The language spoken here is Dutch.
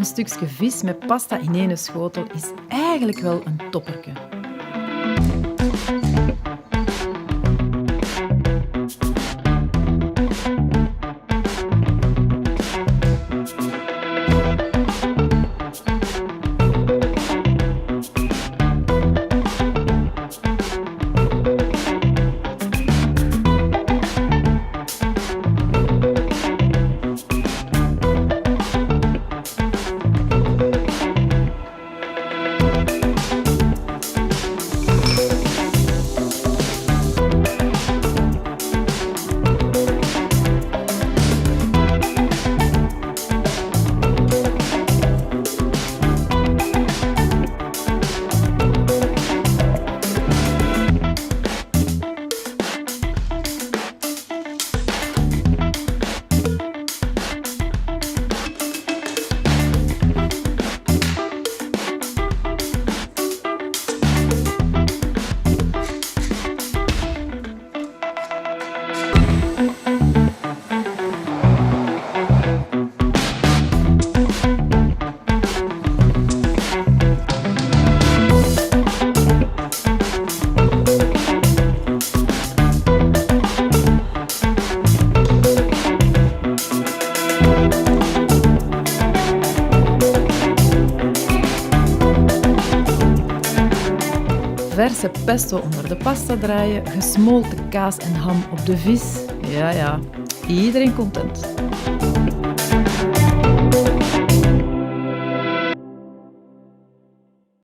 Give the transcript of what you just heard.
stukje vis met pasta in één schotel is eigenlijk wel een topperke. Verse pesto onder de pasta draaien, gesmolten kaas en ham op de vis. Ja, iedereen content.